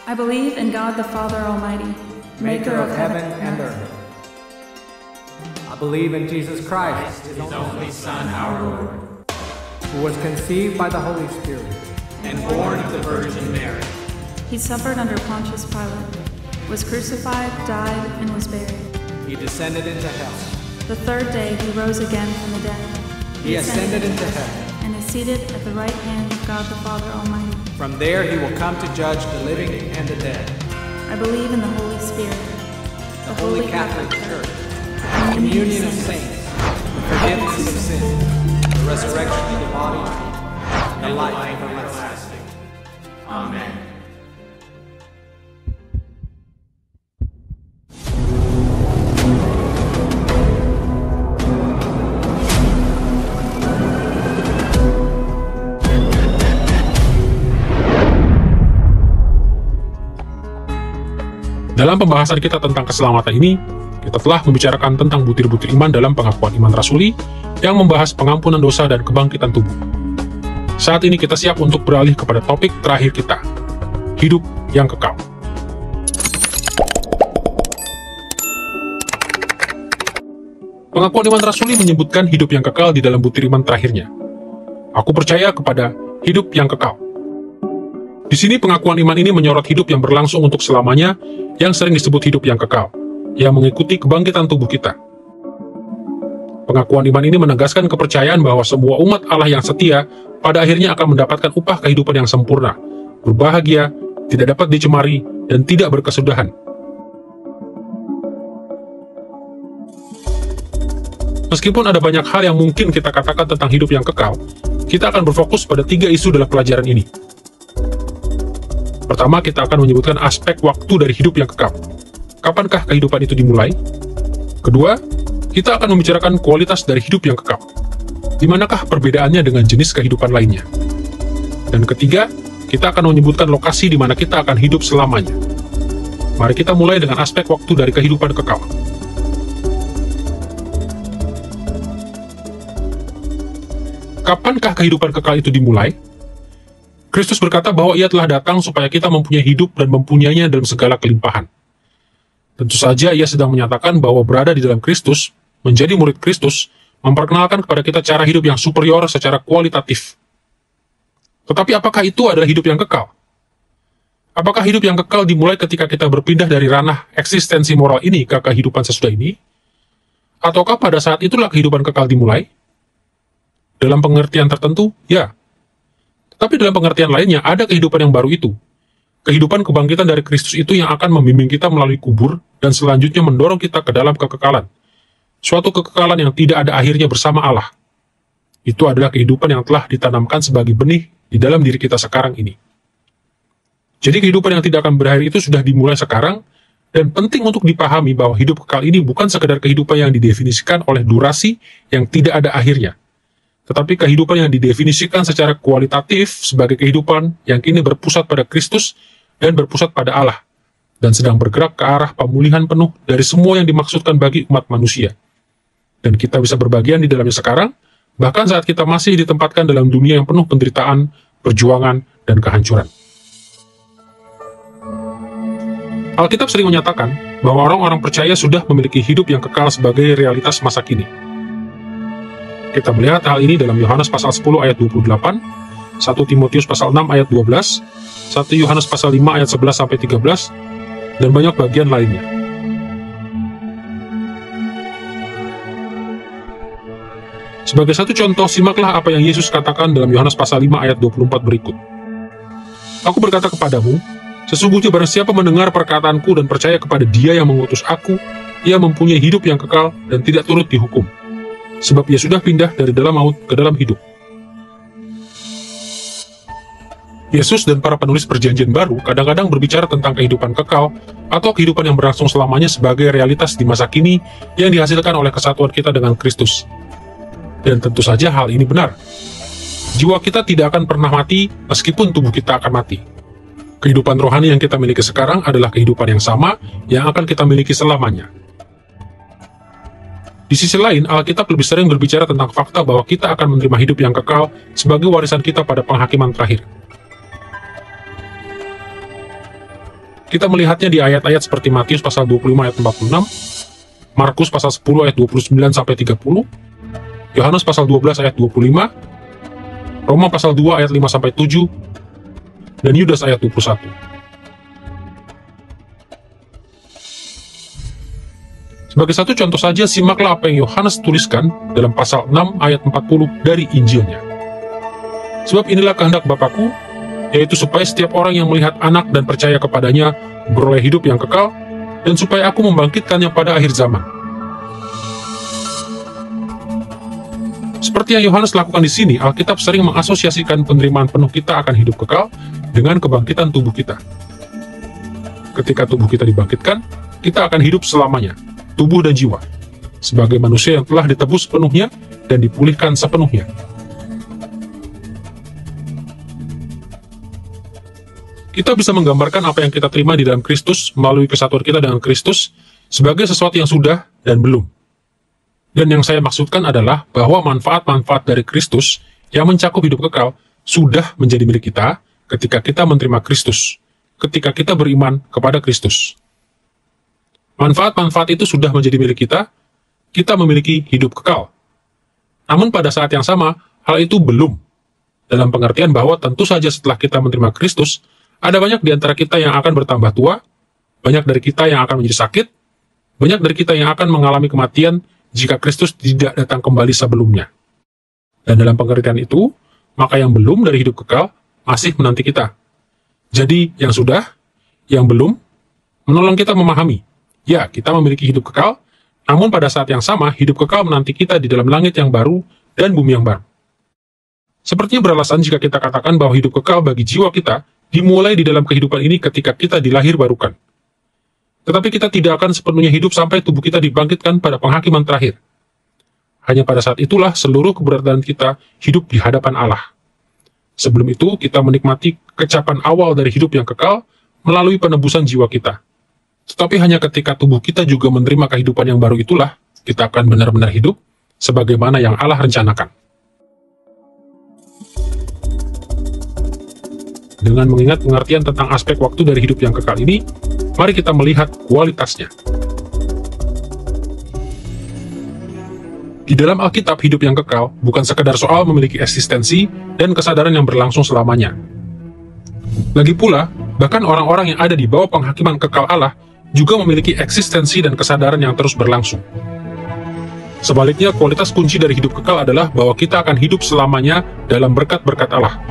I believe in God the Father Almighty, maker of heaven and earth. I believe in Jesus Christ, His only Son, our Lord, who was conceived by the Holy Spirit and born of the Virgin Mary. He suffered under Pontius Pilate, was crucified, died, and was buried. He descended into hell. The third day he rose again from the dead. He ascended into heaven and is seated at the right hand of God the Father Almighty. From there he will come to judge the living and the dead. I believe in the Holy Spirit, the Holy Catholic Church, the communion of saints, the forgiveness of sins, the resurrection of the body, and the life everlasting. Amen. Dalam pembahasan kita tentang keselamatan ini, kita telah membicarakan tentang butir-butir iman dalam pengakuan iman rasuli yang membahas pengampunan dosa dan kebangkitan tubuh. Saat ini kita siap untuk beralih kepada topik terakhir kita, hidup yang kekal. Pengakuan iman rasuli menyebutkan hidup yang kekal di dalam butir iman terakhirnya. Aku percaya kepada hidup yang kekal. Di sini pengakuan iman ini menyorot hidup yang berlangsung untuk selamanya, yang sering disebut hidup yang kekal, yang mengikuti kebangkitan tubuh kita. Pengakuan iman ini menegaskan kepercayaan bahwa semua umat Allah yang setia pada akhirnya akan mendapatkan upah kehidupan yang sempurna, berbahagia, tidak dapat dicemari, dan tidak berkesudahan. Meskipun ada banyak hal yang mungkin kita katakan tentang hidup yang kekal, kita akan berfokus pada 3 isu dalam pelajaran ini. Pertama, kita akan menyebutkan aspek waktu dari hidup yang kekal. Kapankah kehidupan itu dimulai? Kedua, kita akan membicarakan kualitas dari hidup yang kekal. Di manakah perbedaannya dengan jenis kehidupan lainnya? Dan ketiga, kita akan menyebutkan lokasi di mana kita akan hidup selamanya. Mari kita mulai dengan aspek waktu dari kehidupan kekal. Kapankah kehidupan kekal itu dimulai? Kristus berkata bahwa ia telah datang supaya kita mempunyai hidup dan mempunyainya dalam segala kelimpahan. Tentu saja ia sedang menyatakan bahwa berada di dalam Kristus, menjadi murid Kristus, memperkenalkan kepada kita cara hidup yang superior secara kualitatif. Tetapi apakah itu adalah hidup yang kekal? Apakah hidup yang kekal dimulai ketika kita berpindah dari ranah eksistensi moral ini ke kehidupan sesudah ini? Ataukah pada saat itulah kehidupan kekal dimulai? Dalam pengertian tertentu, ya. Tapi dalam pengertian lainnya, ada kehidupan yang baru itu. Kehidupan kebangkitan dari Kristus itu yang akan membimbing kita melalui kubur dan selanjutnya mendorong kita ke dalam kekekalan. Suatu kekekalan yang tidak ada akhirnya bersama Allah. Itu adalah kehidupan yang telah ditanamkan sebagai benih di dalam diri kita sekarang ini. Jadi kehidupan yang tidak akan berakhir itu sudah dimulai sekarang, dan penting untuk dipahami bahwa hidup kekal ini bukan sekedar kehidupan yang didefinisikan oleh durasi yang tidak ada akhirnya, tetapi kehidupan yang didefinisikan secara kualitatif sebagai kehidupan yang kini berpusat pada Kristus dan berpusat pada Allah, dan sedang bergerak ke arah pemulihan penuh dari semua yang dimaksudkan bagi umat manusia. Dan kita bisa berbagian di dalamnya sekarang, bahkan saat kita masih ditempatkan dalam dunia yang penuh penderitaan, perjuangan, dan kehancuran. Alkitab sering menyatakan bahwa orang-orang percaya sudah memiliki hidup yang kekal sebagai realitas masa kini. Kita melihat hal ini dalam Yohanes pasal 10 ayat 28, 1 Timotius pasal 6 ayat 12, 1 Yohanes pasal 5 ayat 11 sampai 13, dan banyak bagian lainnya. Sebagai satu contoh, simaklah apa yang Yesus katakan dalam Yohanes pasal 5 ayat 24 berikut. Aku berkata kepadamu, sesungguhnya barang siapa mendengar perkataanku dan percaya kepada Dia yang mengutus aku, ia mempunyai hidup yang kekal dan tidak turut dihukum. Sebab ia sudah pindah dari dalam maut ke dalam hidup. Yesus dan para penulis perjanjian baru kadang-kadang berbicara tentang kehidupan kekal atau kehidupan yang berlangsung selamanya sebagai realitas di masa kini yang dihasilkan oleh kesatuan kita dengan Kristus. Dan tentu saja hal ini benar. Jiwa kita tidak akan pernah mati meskipun tubuh kita akan mati. Kehidupan rohani yang kita miliki sekarang adalah kehidupan yang sama yang akan kita miliki selamanya. Di sisi lain, Alkitab lebih sering berbicara tentang fakta bahwa kita akan menerima hidup yang kekal sebagai warisan kita pada penghakiman terakhir. Kita melihatnya di ayat-ayat seperti Matius pasal 25 ayat 46, Markus pasal 10 ayat 29 sampai 30, Yohanes pasal 12 ayat 25, Roma pasal 2 ayat 5 sampai 7, dan Yudas ayat 21. Sebagai satu contoh saja, simaklah apa yang Yohanes tuliskan dalam pasal 6 ayat 40 dari Injilnya. Sebab inilah kehendak Bapa-Ku, yaitu supaya setiap orang yang melihat Anak dan percaya kepadanya beroleh hidup yang kekal, dan supaya Aku membangkitkannya pada akhir zaman. Seperti yang Yohanes lakukan di sini, Alkitab sering mengasosiasikan penerimaan penuh kita akan hidup kekal dengan kebangkitan tubuh kita. Ketika tubuh kita dibangkitkan, kita akan hidup selamanya, tubuh dan jiwa, sebagai manusia yang telah ditebus sepenuhnya dan dipulihkan sepenuhnya. Kita bisa menggambarkan apa yang kita terima di dalam Kristus melalui kesatuan kita dengan Kristus sebagai sesuatu yang sudah dan belum. Dan yang saya maksudkan adalah bahwa manfaat-manfaat dari Kristus yang mencakup hidup kekal sudah menjadi milik kita ketika kita menerima Kristus, ketika kita beriman kepada Kristus. Manfaat-manfaat itu sudah menjadi milik kita memiliki hidup kekal. Namun pada saat yang sama, hal itu belum. Dalam pengertian bahwa tentu saja setelah kita menerima Kristus, ada banyak di antara kita yang akan bertambah tua, banyak dari kita yang akan menjadi sakit, banyak dari kita yang akan mengalami kematian jika Kristus tidak datang kembali sebelumnya. Dan dalam pengertian itu, maka yang belum dari hidup kekal masih menanti kita. Jadi, yang sudah, yang belum, menolong kita memahami. Ya, kita memiliki hidup kekal, namun pada saat yang sama, hidup kekal menanti kita di dalam langit yang baru dan bumi yang baru. Sepertinya beralasan jika kita katakan bahwa hidup kekal bagi jiwa kita dimulai di dalam kehidupan ini ketika kita dilahir barukan. Tetapi kita tidak akan sepenuhnya hidup sampai tubuh kita dibangkitkan pada penghakiman terakhir. Hanya pada saat itulah seluruh keberadaan kita hidup di hadapan Allah. Sebelum itu, kita menikmati kecapan awal dari hidup yang kekal melalui penebusan jiwa kita. Tetapi hanya ketika tubuh kita juga menerima kehidupan yang baru itulah, kita akan benar-benar hidup sebagaimana yang Allah rencanakan. Dengan mengingat pengertian tentang aspek waktu dari hidup yang kekal ini, mari kita melihat kualitasnya. Di dalam Alkitab, hidup yang kekal bukan sekadar soal memiliki eksistensi dan kesadaran yang berlangsung selamanya. Lagi pula, bahkan orang-orang yang ada di bawah penghakiman kekal Allah juga memiliki eksistensi dan kesadaran yang terus berlangsung. Sebaliknya, kualitas kunci dari hidup kekal adalah bahwa kita akan hidup selamanya dalam berkat-berkat Allah.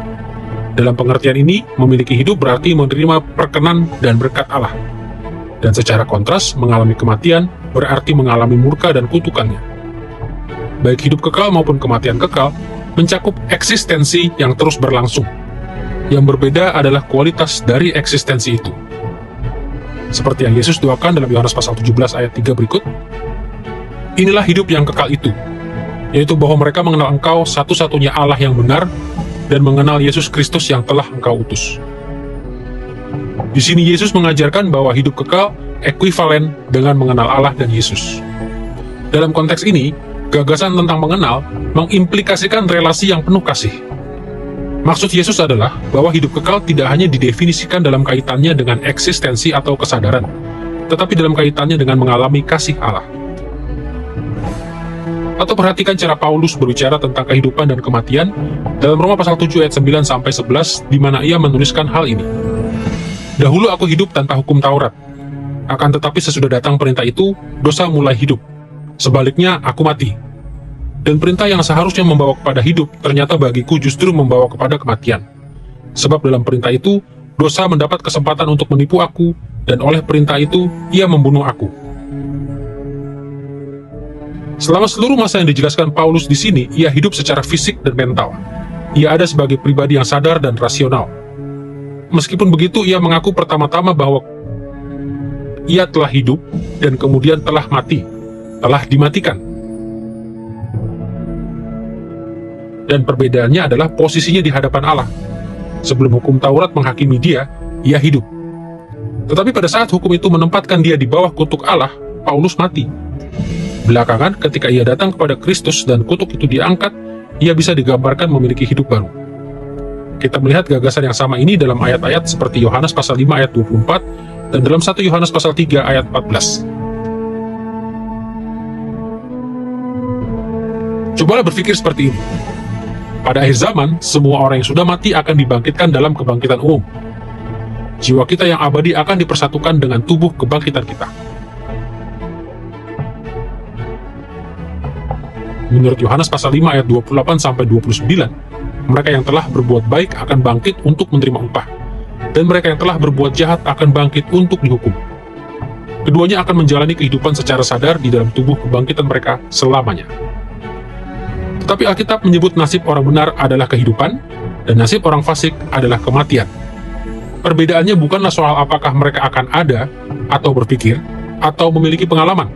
Dalam pengertian ini, memiliki hidup berarti menerima perkenan dan berkat Allah. Dan secara kontras, mengalami kematian berarti mengalami murka dan kutukannya. Baik hidup kekal maupun kematian kekal mencakup eksistensi yang terus berlangsung. Yang berbeda adalah kualitas dari eksistensi itu. Seperti yang Yesus doakan dalam Yohanes pasal 17 ayat 3 berikut, inilah hidup yang kekal itu, yaitu bahwa mereka mengenal Engkau satu-satunya Allah yang benar, dan mengenal Yesus Kristus yang telah Engkau utus. Di sini Yesus mengajarkan bahwa hidup kekal ekuivalen dengan mengenal Allah dan Yesus. Dalam konteks ini, gagasan tentang mengenal mengimplikasikan relasi yang penuh kasih. Maksud Yesus adalah bahwa hidup kekal tidak hanya didefinisikan dalam kaitannya dengan eksistensi atau kesadaran, tetapi dalam kaitannya dengan mengalami kasih Allah. Atau perhatikan cara Paulus berbicara tentang kehidupan dan kematian dalam Roma pasal 7 ayat 9 sampai 11, di mana ia menuliskan hal ini. Dahulu aku hidup tanpa hukum Taurat, akan tetapi sesudah datang perintah itu, dosa mulai hidup. Sebaliknya, aku mati. Dan perintah yang seharusnya membawa kepada hidup, ternyata bagiku justru membawa kepada kematian. Sebab dalam perintah itu, dosa mendapat kesempatan untuk menipu aku, dan oleh perintah itu, ia membunuh aku. Selama seluruh masa yang dijelaskan Paulus di sini, ia hidup secara fisik dan mental. Ia ada sebagai pribadi yang sadar dan rasional. Meskipun begitu, ia mengaku pertama-tama bahwa ia telah hidup, dan kemudian telah mati, telah dimatikan. Dan perbedaannya adalah posisinya di hadapan Allah. Sebelum hukum Taurat menghakimi dia, ia hidup. Tetapi pada saat hukum itu menempatkan dia di bawah kutuk Allah, Paulus mati. Belakangan, ketika ia datang kepada Kristus dan kutuk itu diangkat, ia bisa digambarkan memiliki hidup baru. Kita melihat gagasan yang sama ini dalam ayat-ayat seperti Yohanes pasal 5 ayat 24 dan dalam 1 Yohanes pasal 3 ayat 14. Cobalah berpikir seperti ini. Pada akhir zaman, semua orang yang sudah mati akan dibangkitkan dalam kebangkitan umum. Jiwa kita yang abadi akan dipersatukan dengan tubuh kebangkitan kita. Menurut Yohanes pasal 5 ayat 28-29, mereka yang telah berbuat baik akan bangkit untuk menerima upah, dan mereka yang telah berbuat jahat akan bangkit untuk dihukum. Keduanya akan menjalani kehidupan secara sadar di dalam tubuh kebangkitan mereka selamanya. Tetapi Alkitab menyebut nasib orang benar adalah kehidupan, dan nasib orang fasik adalah kematian. Perbedaannya bukanlah soal apakah mereka akan ada, atau berpikir, atau memiliki pengalaman.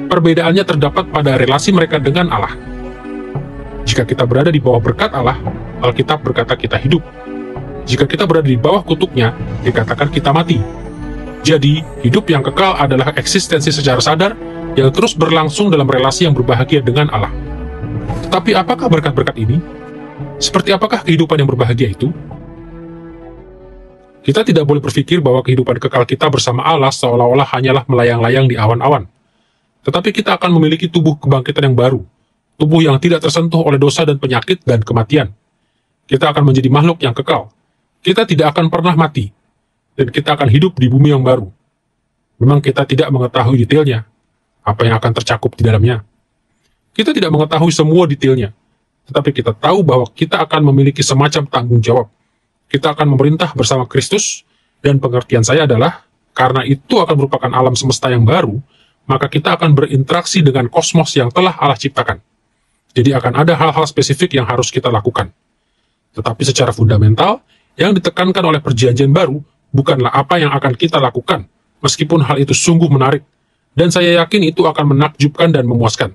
Perbedaannya terdapat pada relasi mereka dengan Allah. Jika kita berada di bawah berkat Allah, Alkitab berkata kita hidup. Jika kita berada di bawah kutuknya, dikatakan kita mati. Jadi, hidup yang kekal adalah eksistensi secara sadar yang terus berlangsung dalam relasi yang berbahagia dengan Allah. Tetapi apakah berkat-berkat ini? Seperti apakah kehidupan yang berbahagia itu? Kita tidak boleh berpikir bahwa kehidupan kekal kita bersama Allah seolah-olah hanyalah melayang-layang di awan-awan. Tetapi kita akan memiliki tubuh kebangkitan yang baru, tubuh yang tidak tersentuh oleh dosa dan penyakit dan kematian. Kita akan menjadi makhluk yang kekal. Kita tidak akan pernah mati, dan kita akan hidup di bumi yang baru. Memang kita tidak mengetahui detailnya, apa yang akan tercakup di dalamnya. Kita tidak mengetahui semua detailnya, tetapi kita tahu bahwa kita akan memiliki semacam tanggung jawab. Kita akan memerintah bersama Kristus, dan pengertian saya adalah, karena itu akan merupakan alam semesta yang baru, maka kita akan berinteraksi dengan kosmos yang telah Allah ciptakan. Jadi akan ada hal-hal spesifik yang harus kita lakukan. Tetapi secara fundamental, yang ditekankan oleh perjanjian baru bukanlah apa yang akan kita lakukan, meskipun hal itu sungguh menarik, dan saya yakin itu akan menakjubkan dan memuaskan.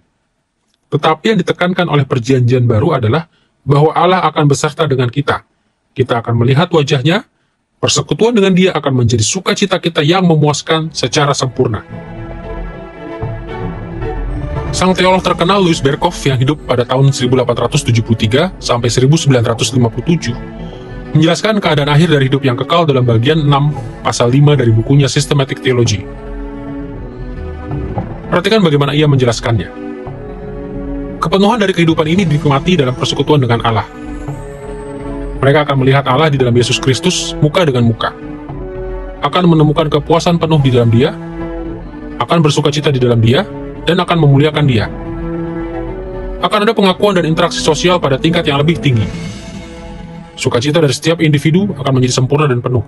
Tetapi yang ditekankan oleh perjanjian baru adalah bahwa Allah akan beserta dengan kita. Kita akan melihat wajahnya, persekutuan dengan Dia akan menjadi sukacita kita yang memuaskan secara sempurna. Sang teolog terkenal Louis Berkhof yang hidup pada tahun 1873 sampai 1957 menjelaskan keadaan akhir dari hidup yang kekal dalam bagian 6 pasal 5 dari bukunya Systematic Theology. Perhatikan bagaimana ia menjelaskannya. Kepenuhan dari kehidupan ini dinikmati dalam persekutuan dengan Allah. Mereka akan melihat Allah di dalam Yesus Kristus muka dengan muka, akan menemukan kepuasan penuh di dalam Dia, akan bersukacita di dalam Dia, dan akan memuliakan Dia. Akan ada pengakuan dan interaksi sosial pada tingkat yang lebih tinggi. Sukacita dari setiap individu akan menjadi sempurna dan penuh.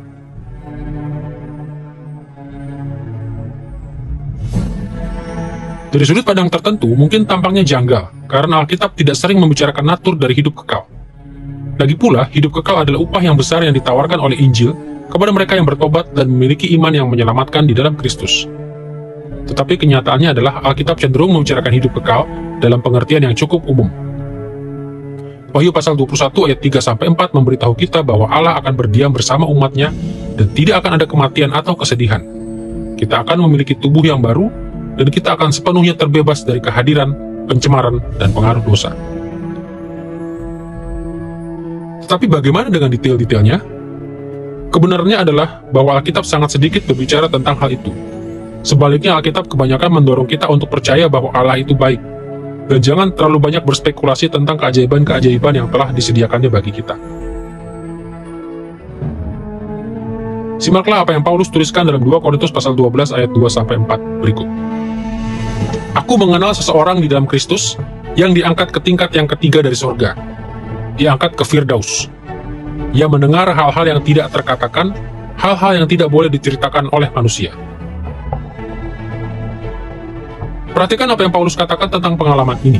Dari sudut pandang tertentu, mungkin tampaknya janggal, karena Alkitab tidak sering membicarakan natur dari hidup kekal. Lagi pula, hidup kekal adalah upah yang besar yang ditawarkan oleh Injil kepada mereka yang bertobat dan memiliki iman yang menyelamatkan di dalam Kristus. Tetapi kenyataannya adalah Alkitab cenderung membicarakan hidup kekal dalam pengertian yang cukup umum. Wahyu pasal 21 ayat 3-4 memberitahu kita bahwa Allah akan berdiam bersama umatnya dan tidak akan ada kematian atau kesedihan. Kita akan memiliki tubuh yang baru dan kita akan sepenuhnya terbebas dari kehadiran, pencemaran, dan pengaruh dosa. Tetapi bagaimana dengan detail-detailnya? Kebenarannya adalah bahwa Alkitab sangat sedikit berbicara tentang hal itu. Sebaliknya, Alkitab kebanyakan mendorong kita untuk percaya bahwa Allah itu baik, dan jangan terlalu banyak berspekulasi tentang keajaiban-keajaiban yang telah disediakannya bagi kita. Simaklah apa yang Paulus tuliskan dalam 2 Korintus pasal 12 ayat 2-4 berikut. Aku mengenal seseorang di dalam Kristus yang diangkat ke tingkat yang ketiga dari surga. Diangkat ke Firdaus. Ia mendengar hal-hal yang tidak terkatakan, hal-hal yang tidak boleh diceritakan oleh manusia. Perhatikan apa yang Paulus katakan tentang pengalaman ini.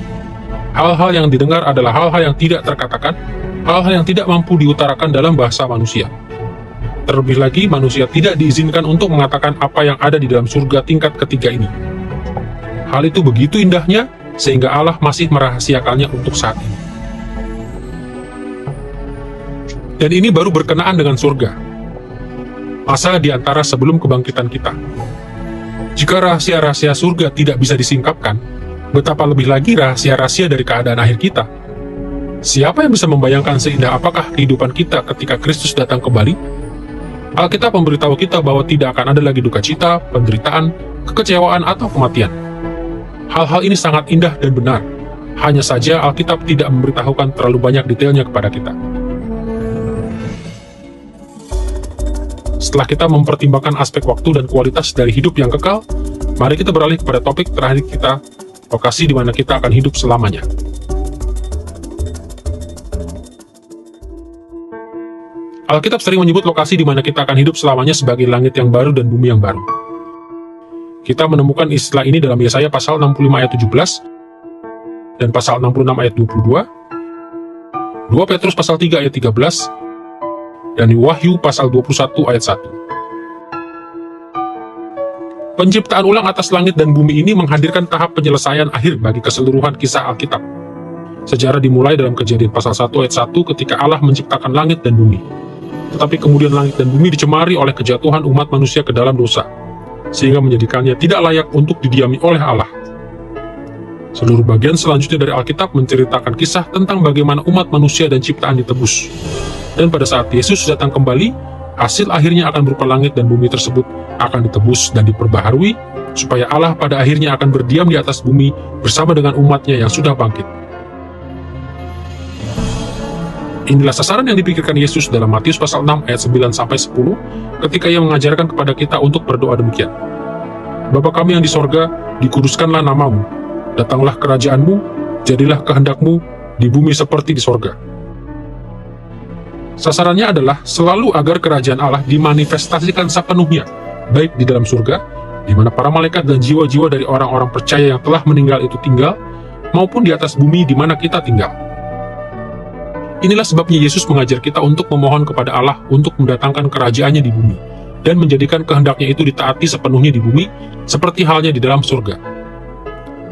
Hal-hal yang didengar adalah hal-hal yang tidak terkatakan, hal-hal yang tidak mampu diutarakan dalam bahasa manusia. Terlebih lagi, manusia tidak diizinkan untuk mengatakan apa yang ada di dalam surga tingkat ketiga ini. Hal itu begitu indahnya, sehingga Allah masih merahasiakannya untuk saat ini. Dan ini baru berkenaan dengan surga. Masa di antara sebelum kebangkitan kita. Jika rahasia-rahasia surga tidak bisa disingkapkan, betapa lebih lagi rahasia-rahasia dari keadaan akhir kita. Siapa yang bisa membayangkan seindah apakah kehidupan kita ketika Kristus datang kembali? Alkitab memberitahu kita bahwa tidak akan ada lagi duka cita, penderitaan, kekecewaan, atau kematian. Hal-hal ini sangat indah dan benar. Hanya saja Alkitab tidak memberitahukan terlalu banyak detailnya kepada kita. Setelah kita mempertimbangkan aspek waktu dan kualitas dari hidup yang kekal, mari kita beralih kepada topik terakhir kita, lokasi di mana kita akan hidup selamanya. Alkitab sering menyebut lokasi di mana kita akan hidup selamanya sebagai langit yang baru dan bumi yang baru. Kita menemukan istilah ini dalam Yesaya pasal 65 ayat 17 dan pasal 66 ayat 22, 2 Petrus pasal 3 ayat 13, dan Wahyu pasal 21 ayat 1. Penciptaan ulang atas langit dan bumi ini menghadirkan tahap penyelesaian akhir bagi keseluruhan kisah Alkitab. Sejarah dimulai dalam Kejadian pasal 1 ayat 1 ketika Allah menciptakan langit dan bumi. Tetapi kemudian langit dan bumi dicemari oleh kejatuhan umat manusia ke dalam dosa, sehingga menjadikannya tidak layak untuk didiami oleh Allah. Seluruh bagian selanjutnya dari Alkitab menceritakan kisah tentang bagaimana umat manusia dan ciptaan ditebus. Dan pada saat Yesus datang kembali, hasil akhirnya akan berupa langit dan bumi tersebut akan ditebus dan diperbaharui, supaya Allah pada akhirnya akan berdiam di atas bumi bersama dengan umatnya yang sudah bangkit. Inilah sasaran yang dipikirkan Yesus dalam Matius pasal 6 ayat 9-10 ketika ia mengajarkan kepada kita untuk berdoa demikian. Bapa kami yang di sorga, dikuduskanlah namamu, datanglah kerajaanmu, jadilah kehendakmu di bumi seperti di sorga. Sasarannya adalah selalu agar kerajaan Allah dimanifestasikan sepenuhnya, baik di dalam surga, di mana para malaikat dan jiwa-jiwa dari orang-orang percaya yang telah meninggal itu tinggal, maupun di atas bumi di mana kita tinggal. Inilah sebabnya Yesus mengajar kita untuk memohon kepada Allah untuk mendatangkan kerajaannya di bumi, dan menjadikan kehendaknya itu ditaati sepenuhnya di bumi, seperti halnya di dalam surga.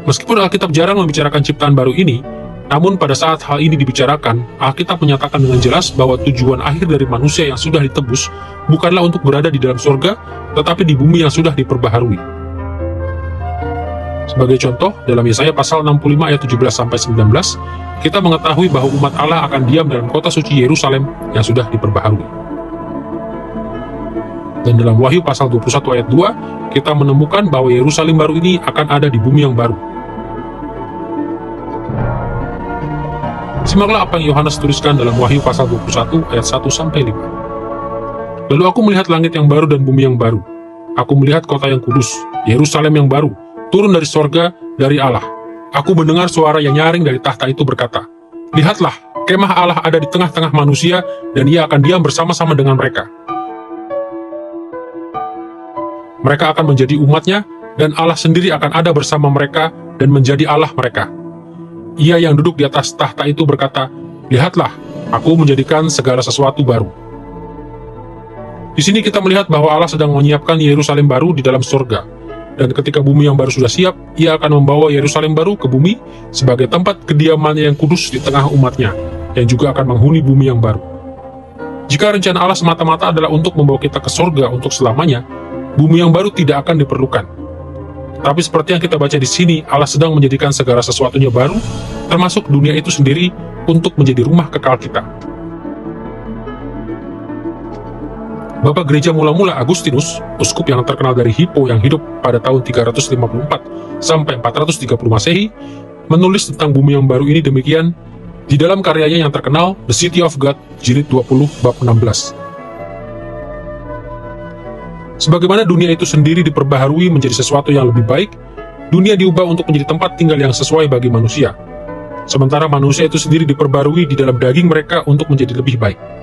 Meskipun Alkitab jarang membicarakan ciptaan baru ini, namun pada saat hal ini dibicarakan, Alkitab menyatakan dengan jelas bahwa tujuan akhir dari manusia yang sudah ditebus bukanlah untuk berada di dalam surga, tetapi di bumi yang sudah diperbaharui. Sebagai contoh, dalam Yesaya pasal 65 ayat 17-19, kita mengetahui bahwa umat Allah akan diam dalam kota suci Yerusalem yang sudah diperbaharui. Dan dalam Wahyu pasal 21 ayat 2, kita menemukan bahwa Yerusalem baru ini akan ada di bumi yang baru. Simaklah apa yang Yohanes tuliskan dalam Wahyu pasal 21 ayat 1-5. Lalu aku melihat langit yang baru dan bumi yang baru. Aku melihat kota yang kudus, Yerusalem yang baru, turun dari sorga, dari Allah. Aku mendengar suara yang nyaring dari tahta itu berkata, "Lihatlah, kemah Allah ada di tengah-tengah manusia, dan ia akan diam bersama-sama dengan mereka. Mereka akan menjadi umatnya, dan Allah sendiri akan ada bersama mereka dan menjadi Allah mereka. Ia yang duduk di atas tahta itu berkata, Lihatlah, aku menjadikan segala sesuatu baru." Di sini kita melihat bahwa Allah sedang menyiapkan Yerusalem baru di dalam surga. Dan ketika bumi yang baru sudah siap, ia akan membawa Yerusalem baru ke bumi sebagai tempat kediamannya yang kudus di tengah umatnya, yang juga akan menghuni bumi yang baru. Jika rencana Allah semata-mata adalah untuk membawa kita ke surga untuk selamanya, bumi yang baru tidak akan diperlukan. Tapi seperti yang kita baca di sini, Allah sedang menjadikan segala sesuatunya baru, termasuk dunia itu sendiri, untuk menjadi rumah kekal kita. Bapak Gereja mula-mula Agustinus, uskup yang terkenal dari Hippo yang hidup pada tahun 354 sampai 430 Masehi, menulis tentang bumi yang baru ini demikian di dalam karyanya yang terkenal The City of God, jilid 20 bab 16. Sebagaimana dunia itu sendiri diperbaharui menjadi sesuatu yang lebih baik, dunia diubah untuk menjadi tempat tinggal yang sesuai bagi manusia. Sementara manusia itu sendiri diperbarui di dalam daging mereka untuk menjadi lebih baik.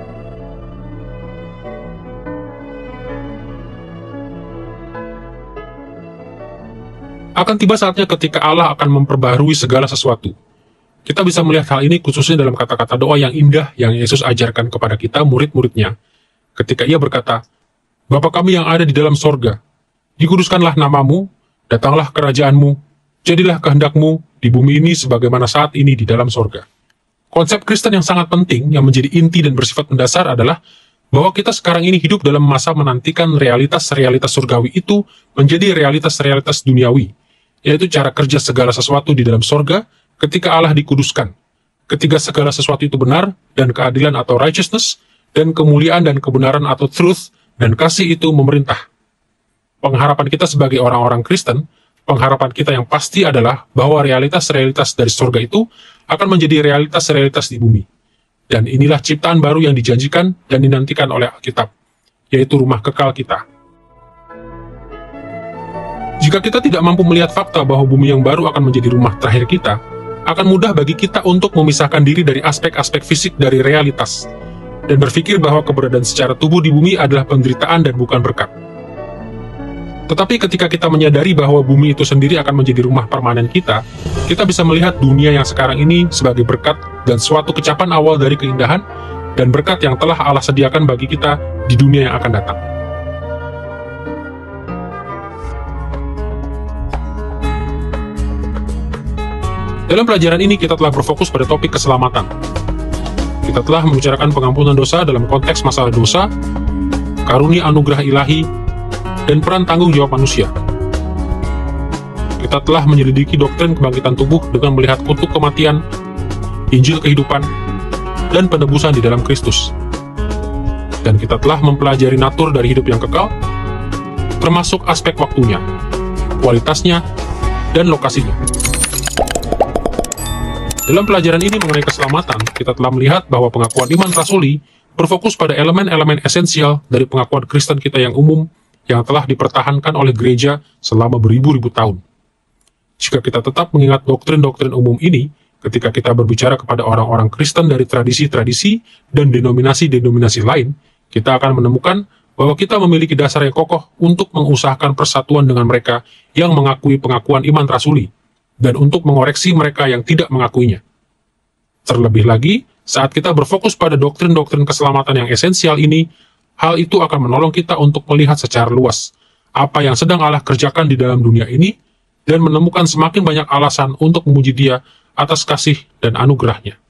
Akan tiba saatnya ketika Allah akan memperbaharui segala sesuatu. Kita bisa melihat hal ini khususnya dalam kata-kata doa yang indah yang Yesus ajarkan kepada kita, murid-muridnya, ketika ia berkata, Bapa kami yang ada di dalam sorga, dikuduskanlah namamu, datanglah kerajaanmu, jadilah kehendakmu di bumi ini sebagaimana saat ini di dalam sorga. Konsep Kristen yang sangat penting, yang menjadi inti dan bersifat mendasar adalah bahwa kita sekarang ini hidup dalam masa menantikan realitas-realitas surgawi itu menjadi realitas-realitas duniawi, yaitu cara kerja segala sesuatu di dalam sorga ketika Allah dikuduskan, ketika segala sesuatu itu benar, dan keadilan atau righteousness, dan kemuliaan dan kebenaran atau truth dan kasih itu memerintah. Pengharapan kita sebagai orang-orang Kristen, pengharapan kita yang pasti adalah bahwa realitas-realitas dari surga itu akan menjadi realitas-realitas di bumi. Dan inilah ciptaan baru yang dijanjikan dan dinantikan oleh Alkitab, yaitu rumah kekal kita. Jika kita tidak mampu melihat fakta bahwa bumi yang baru akan menjadi rumah terakhir kita, akan mudah bagi kita untuk memisahkan diri dari aspek-aspek fisik dari realitas, dan berpikir bahwa keberadaan secara tubuh di bumi adalah penderitaan dan bukan berkat. Tetapi ketika kita menyadari bahwa bumi itu sendiri akan menjadi rumah permanen kita bisa melihat dunia yang sekarang ini sebagai berkat dan suatu kecapan awal dari keindahan dan berkat yang telah Allah sediakan bagi kita di dunia yang akan datang. Dalam pelajaran ini kita telah berfokus pada topik keselamatan. Kita telah membicarakan pengampunan dosa dalam konteks masalah dosa, karunia anugerah ilahi, dan peran tanggung jawab manusia. Kita telah menyelidiki doktrin kebangkitan tubuh dengan melihat kutuk kematian, Injil kehidupan, dan penebusan di dalam Kristus. Dan kita telah mempelajari natur dari hidup yang kekal, termasuk aspek waktunya, kualitasnya, dan lokasinya. Dalam pelajaran ini mengenai keselamatan, kita telah melihat bahwa pengakuan iman rasuli berfokus pada elemen-elemen esensial dari pengakuan Kristen kita yang umum, yang telah dipertahankan oleh gereja selama beribu-ribu tahun. Jika kita tetap mengingat doktrin-doktrin umum ini, ketika kita berbicara kepada orang-orang Kristen dari tradisi-tradisi dan denominasi-denominasi lain, kita akan menemukan bahwa kita memiliki dasar yang kokoh untuk mengusahakan persatuan dengan mereka yang mengakui pengakuan iman rasuli, dan untuk mengoreksi mereka yang tidak mengakuinya. Terlebih lagi, saat kita berfokus pada doktrin-doktrin keselamatan yang esensial ini, hal itu akan menolong kita untuk melihat secara luas apa yang sedang Allah kerjakan di dalam dunia ini dan menemukan semakin banyak alasan untuk memuji Dia atas kasih dan anugerah-Nya.